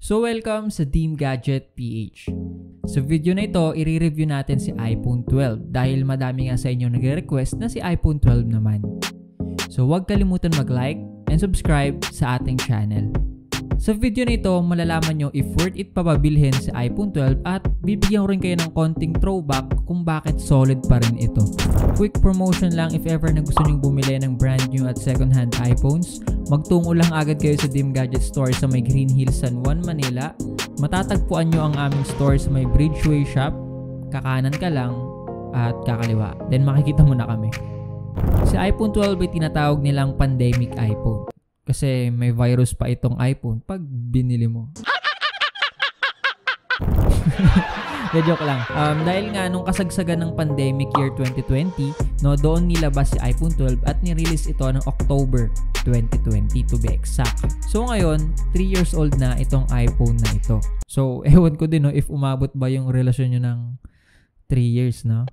So welcome sa Team Gadget PH. Sa video na ito, i-review natin si iPhone 12 dahil madami nga sa inyo nagre-request na si iPhone 12 naman. So huwag kalimutan mag-like and subscribe sa ating channel. Sa video na ito, malalaman nyo if worth it pa ba bilhin si iPhone 12 at bibigyan ko rin kayo ng konting throwback kung bakit solid pa rin ito. Quick promotion lang, if ever na gusto nyo bumili ng brand new at second hand iPhones, magtungo lang agad kayo sa Dim Gadget Store sa may Green Hills, San Juan, Manila. Matatagpuan nyo ang aming store sa may Bridgeway Shop. Kakanan ka lang at kakaliwa. Then makikita mo na kami. Si iPhone 12 ay tinatawag nilang pandemic iPhone. Kasi may virus pa itong iPhone pag binili mo. Joke lang. Dahil nga nung kasagsagan ng pandemic year 2020, no, doon nilabas si iPhone 12 at nirelease ito ng October 2020 to be exact. So ngayon, 3 years old na itong iPhone na ito. So ewan ko din no, if umabot ba yung relasyon nyo ng 3 years, no?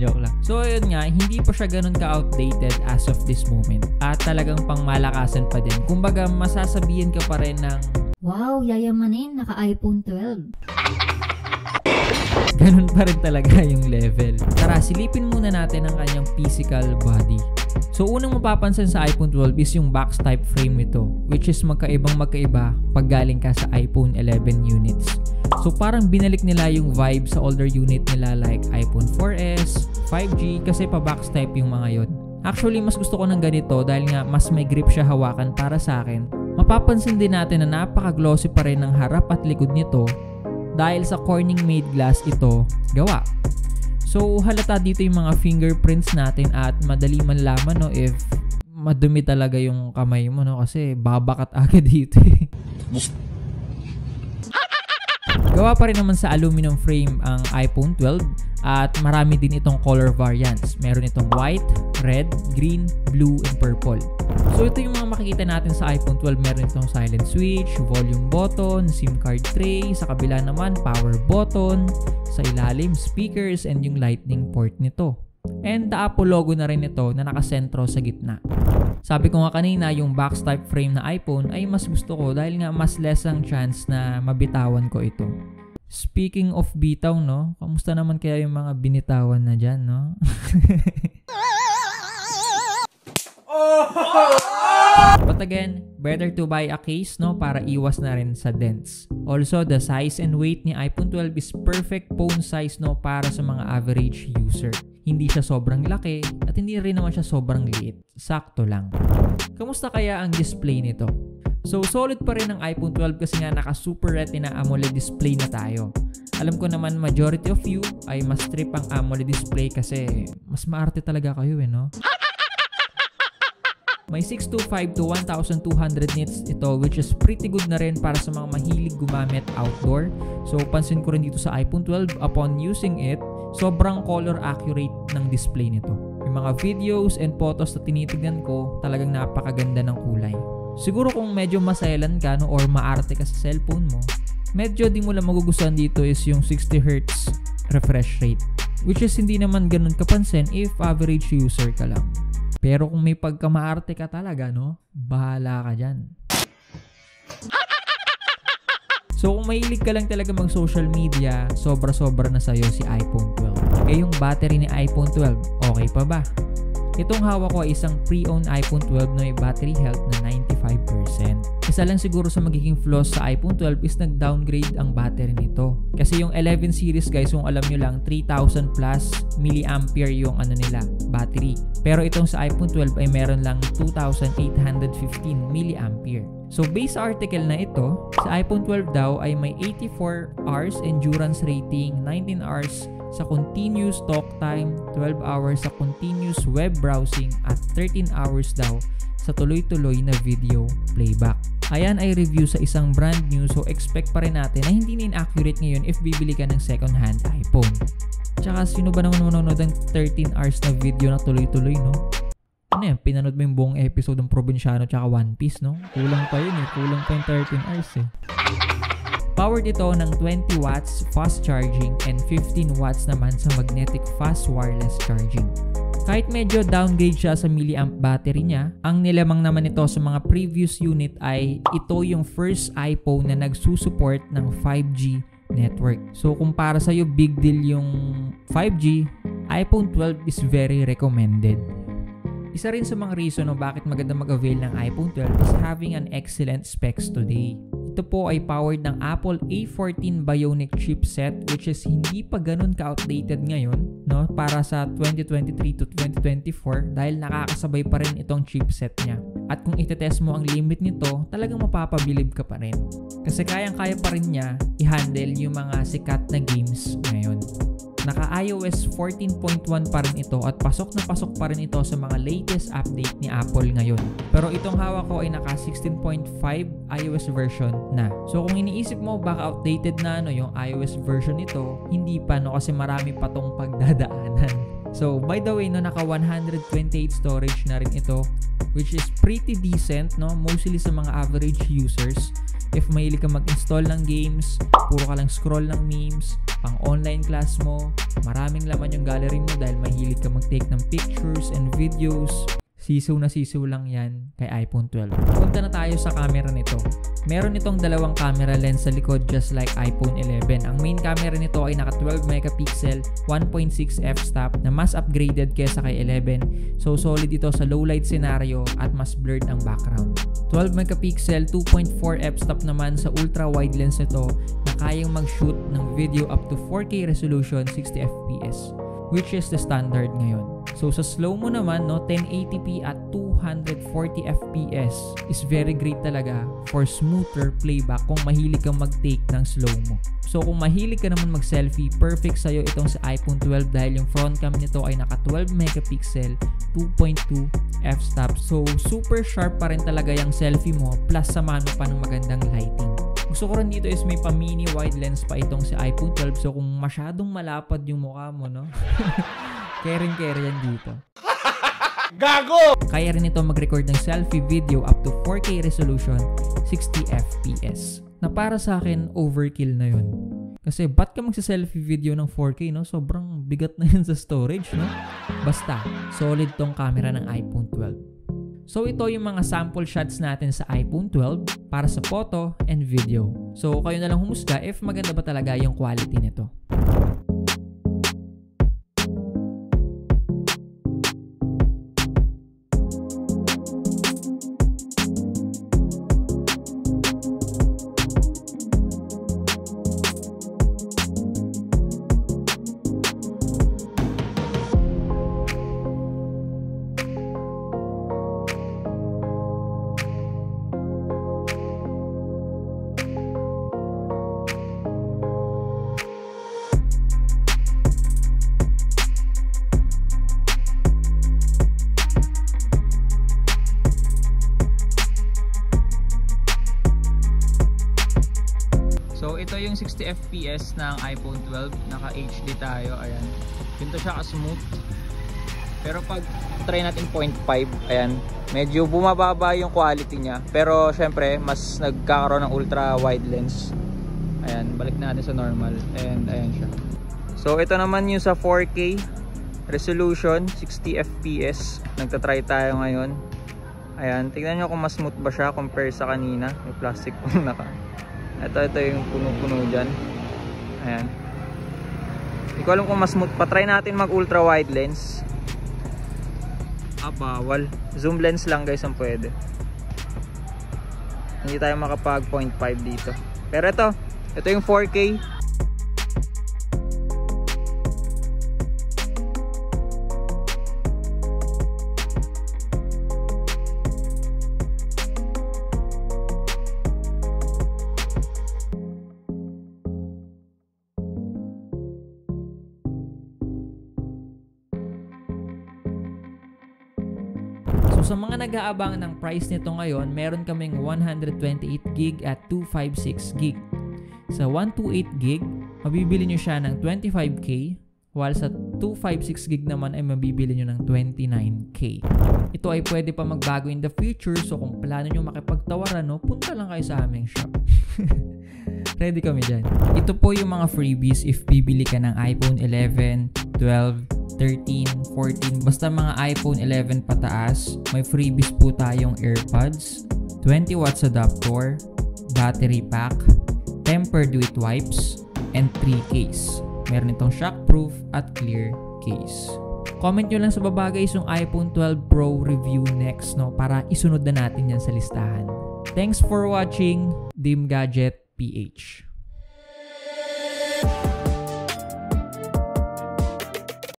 joke lang. So ayun nga, hindi pa siya ganun ka-outdated as of this moment. At talagang pangmalakasan pa din. Kumbaga, masasabihin ka pa rin ng wow, yayamanin, naka-iPhone 12. Ganun pa rin talaga yung level. Tara, silipin muna natin ang kanyang physical body. So unang mapapansin sa iPhone 12 is yung box type frame nito, which is magkaiba pag galing ka sa iPhone 11 units. So parang binalik nila yung vibe sa older unit nila like iPhone 4S, 5G kasi pa box type yung mga yon. Actually, mas gusto ko ng ganito dahil nga mas may grip siya hawakan para sa akin. Mapapansin din natin na napaka-glossy pa rin ng harap at likod nito dahil sa Corning made glass ito gawa. So halata dito yung mga fingerprints natin at madali manlaman no if madumi talaga yung kamay mo no kasi babakat agad dito eh. Gawa pa rin naman sa aluminum frame ang iPhone 12 at marami din itong color variants. Meron itong white, red, green, blue, and purple. So ito yung mga makikita natin sa iPhone 12. Meron itong silent switch, volume button, SIM card tray, sa kabila naman power button, sa ilalim speakers and yung lightning port nito. And the Apple logo na rin ito na nakasentro sa gitna. Sabi ko nga kanina, yung box type frame na iPhone ay mas gusto ko dahil nga mas less ang chance na mabitawan ko ito. Speaking of bitaw, no? Kamusta naman kaya yung mga binitawan na dyan, no? But again, better to buy a case, no? Para iwas na rin sa dents. Also, the size and weight ni iPhone 12 is perfect phone size, no? Para sa mga average user. Hindi siya sobrang laki at hindi rin naman siya sobrang liit. Sakto lang. Kamusta kaya ang display nito? So solid pa rin ang iPhone 12 kasi nga naka Super Retina AMOLED display na tayo. Alam ko naman majority of you ay mas trip ang AMOLED display kasi mas maarte talaga kayo eh, no? May 625 to 1200 nits ito which is pretty good na rin para sa mga mahilig gumamit outdoor. So pansin ko rin dito sa iPhone 12 upon using it, sobrang color accurate ng display nito. Yung mga videos and photos na tinitignan ko, talagang napakaganda ng kulay. Siguro kung medyo maselan ka no, or maarte ka sa cellphone mo, medyo di mo lang magugustuhan dito is yung 60Hz refresh rate. Which is hindi naman ganun kapansin if average user ka lang. Pero kung may pagkamaarte ka talaga, no, bahala ka dyan. So kung mahilig ka lang talaga mag-social media, sobra-sobra na sa'yo si iPhone 12. Eh yung battery ni iPhone 12, okay pa ba? Itong hawak ko ay isang pre-owned iPhone 12 na may battery health na 95%. Isa lang siguro sa magiging flaws sa iPhone 12 is nag-downgrade ang battery nito. Kasi yung 11 series guys, kung alam nyo lang, 3,000 plus milliampere yung nila, battery. Pero itong sa iPhone 12 ay meron lang 2,815 milliampere. So based sa article na ito, sa iPhone 12 daw ay may 84 hours endurance rating, 19 hours sa continuous talk time, 12 hours sa continuous web browsing at 13 hours daw sa tuloy-tuloy na video playback. Ayan ay review sa isang brand new, so expect pa rin natin na hindi na inaccurate ngayon if bibili ka ng second hand iPhone. Tsaka sino ba naman manonood ng 13 hours na video na tuloy-tuloy, no? Ano yan, pinanood mo yung buong episode ng Provinciano tsaka One Piece, no? Kulang pa yun eh, kulang pa yung 13 hours eh. Powered ito ng 20 watts fast charging and 15 watts naman sa magnetic fast wireless charging. Kahit medyo downgrade siya sa milliamp battery niya, ang nilamang naman ito sa mga previous unit ay ito yung first iPhone na nagsusupport ng 5G network. So kung para sa'yo big deal yung 5G, iPhone 12 is very recommended. Isa rin sa mga reason no bakit maganda mag-avail ng iPhone 12 is having an excellent specs today. Ito po ay powered ng Apple A14 Bionic chipset which is hindi pa ganun ka-outdated ngayon no, para sa 2023 to 2024 dahil nakakasabay pa rin itong chipset niya. At kung itetest mo ang limit nito, talagang mapapabilib ka pa rin. Kasi kayang-kaya pa rin niya i-handle yung mga sikat na games ngayon. Naka-iOS 14.1 pa rin ito at pasok na pasok pa rin ito sa mga latest update ni Apple ngayon. Pero itong hawak ko ay naka 16.5 iOS version na. So kung iniisip mo baka outdated na yung iOS version nito, hindi pa no kasi marami pa tong pagdadaanan. So by the way naka 128 storage na rin ito which is pretty decent mostly sa mga average users. If mahilig ka mag-install ng games, puro ka lang scroll ng memes, pang online class mo, maraming laman yung gallery mo dahil mahilig ka mag-take ng pictures and videos, sisiw na sisiw lang yan kay iPhone 12. Punta na tayo sa camera nito. Meron itong dalawang camera lens sa likod just like iPhone 11. Ang main camera nito ay naka 12 megapixel 1.6 f-stop na mas upgraded kesa kay 11. So solid ito sa low light scenario at mas blurred ang background. 12 megapixel 2.4 f-stop naman sa ultra wide lens nito na kayang mag-shoot ng video up to 4K resolution 60 fps which is the standard ngayon. So sa slow mo naman 1080p at 240 fps is very great talaga for smoother playback kung mahilig kang mag-take ng slow mo. So kung mahilig ka naman mag-selfie, perfect sa'yo itong sa iPhone 12 dahil yung front cam nito ay naka 12 megapixel 2.2 f-stop. So super sharp pa rin talaga yung selfie mo plus samahan mo pa ng magandang lighting. Gusto ko rin dito is may pa-mini wide lens pa itong si iPhone 12 so kung masyadong malapad yung mukha mo kaya yan dito. Gago! Kaya rin ito mag-record ng selfie video up to 4K resolution 60 fps na para sa akin overkill na yun. Kasi ba't ka magsa-selfie video ng 4K sobrang bigat na yun sa storage Basta, solid tong camera ng iPhone 12. So ito yung mga sample shots natin sa iPhone 12 para sa photo and video. So kayo na lang humusga if maganda ba talaga yung quality nito. So ito yung 60 fps ng iPhone 12, naka HD tayo, ayan. Ganito siya ka-smooth. Pero pag try natin 0.5, ayan, medyo bumababa yung quality niya. Pero syempre, mas nagkakaroon ng ultra wide lens. Ayan, balik natin sa normal. And ayan siya. So ito naman yung sa 4K resolution, 60 fps. Nagtatry tayo ngayon. Ayan, tingnan nyo kung mas smooth ba siya compare sa kanina. May plastic pong naka. Ito yung puno-puno dyan. Ayan. Hindi ko alam kung mas smooth. Patry natin mag ultra wide lens. Bawal. Zoom lens lang guys ang pwede. Hindi tayo makapag 0.5 dito. Pero ito yung 4K. So sa mga nag-aabang ng price nito ngayon, meron kaming 128GB at 256GB. Sa 128GB, mabibili nyo siya ng 25K, while sa 256GB naman ay mabibili nyo ng 29K. Ito ay pwede pa magbago in the future, so kung plano nyo makipagtawaran, punta lang kayo sa aming shop. Ready kami dyan. Ito po yung mga freebies if bibili ka ng iPhone 11, 12, 13, 14, basta mga iPhone 11 pataas, may freebies po tayong AirPods, 20 watts adapter, battery pack, tempered with wipes, and 3 case. Meron itong shockproof at clear case. Comment nyo lang sa baba guys yung iPhone 12 Pro review next, no, para isunod na natin yan sa listahan. Thanks for watching, Dim Gadget PH.